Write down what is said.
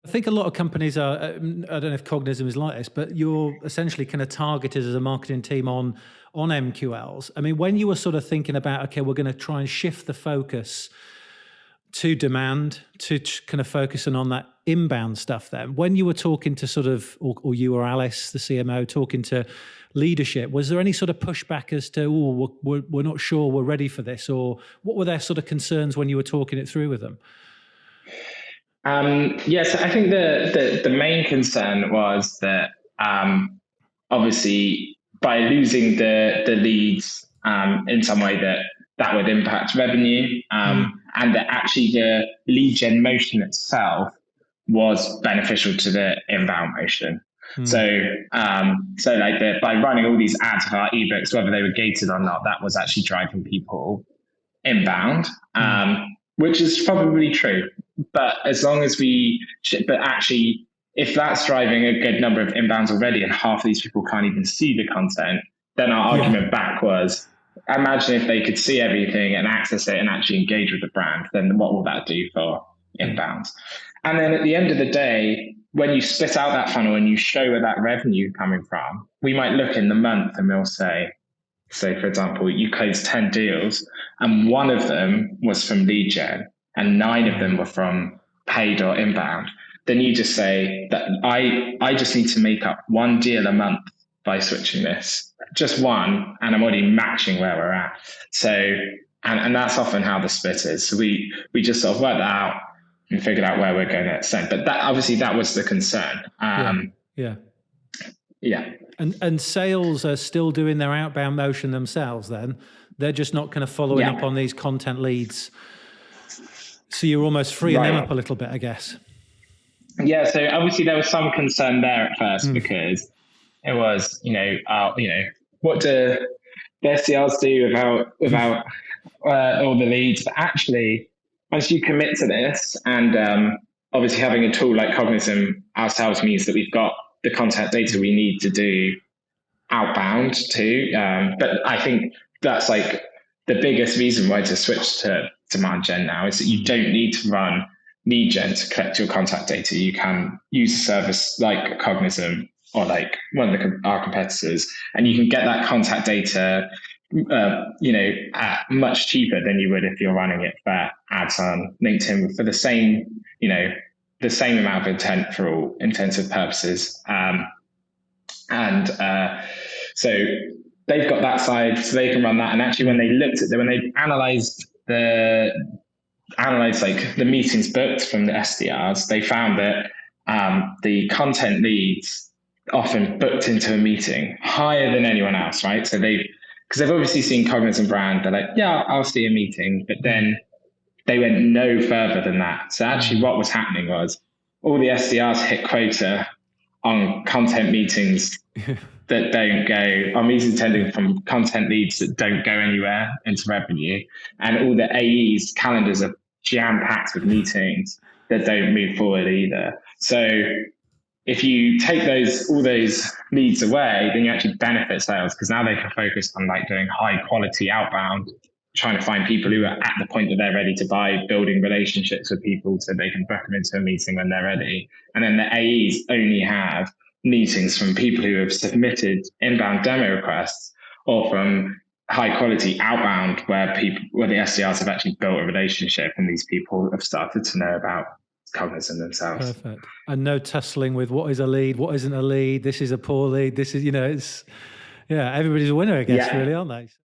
think a lot of companies are, I don't know if Cognism is like this, but you're essentially kind of targeted as a marketing team on MQLs. I mean, when you were sort of thinking about, okay, we're going to try and shift the focus to demand, to kind of focusing on that inbound stuff then, when you were talking to sort of, or you or Alice, the CMO, talking to leadership, was there any sort of pushback as to, oh, we're not sure we're ready for this? Or what were their sort of concerns when you were talking it through with them? Yes, I think the main concern was that obviously by losing the leads in some way that would impact revenue, and that actually the lead gen motion itself was beneficial to the inbound motion. So like by running all these ads for our ebooks, whether they were gated or not, that was actually driving people inbound, which is probably true. But as long as but actually, if that's driving a good number of inbounds already and half of these people can't even see the content, then our argument back was, imagine if they could see everything and access it and actually engage with the brand, then what will that do for inbounds? And then at the end of the day, when you split out that funnel and you show where that revenue is coming from, we might look in the month and we'll say, for example, you closed 10 deals and one of them was from lead gen and 9 of them were from paid or inbound. Then you just say that I just need to make up 1 deal a month by switching this, just one, and I'm already matching where we're at. So, and that's often how the split is. So we just sort of worked that out and figured out where we're going to send. But that obviously that was the concern. Yeah. And And sales are still doing their outbound motion themselves then. They're just not kind of following up on these content leads. So you're almost freeing them up a little bit, I guess. Yeah, so obviously there was some concern there at first because it was, what do the SDRs do without all the leads? But actually, once you commit to this, and obviously having a tool like Cognism ourselves means that we've got the contact data we need to do outbound too. But I think that's like the biggest reason why to switch to demand gen now is that you don't need to run lead gen to collect your contact data. You can use a service like Cognism or like one of our competitors, and you can get that contact data at much cheaper than you would if you're running it for ads on LinkedIn for the same amount of intent for all intensive purposes. So they've got that side, so they can run that. And actually, when they analyzed like the meetings booked from the SDRs, they found that the content leads often booked into a meeting higher than anyone else, right? So because they've obviously seen Cognism brand, they're like, yeah, I'll see a meeting, but then they went no further than that. So actually what was happening was all the SDRs hit quota on content meetings that don't go, on meetings attended from content leads that don't go anywhere into revenue. And all the AEs calendars are jam-packed with meetings that don't move forward either. So if you take all those leads away, then you actually benefit sales because now they can focus on like doing high quality outbound, trying to find people who are at the point that they're ready to buy, building relationships with people so they can book them into a meeting when they're ready. And then the AEs only have meetings from people who have submitted inbound demo requests or from high quality outbound where the SDRs have actually built a relationship and these people have started to know about Cognism themselves. Perfect. And no tussling with what is a lead, what isn't a lead, this is a poor lead, this is, everybody's a winner, I guess, really, aren't they?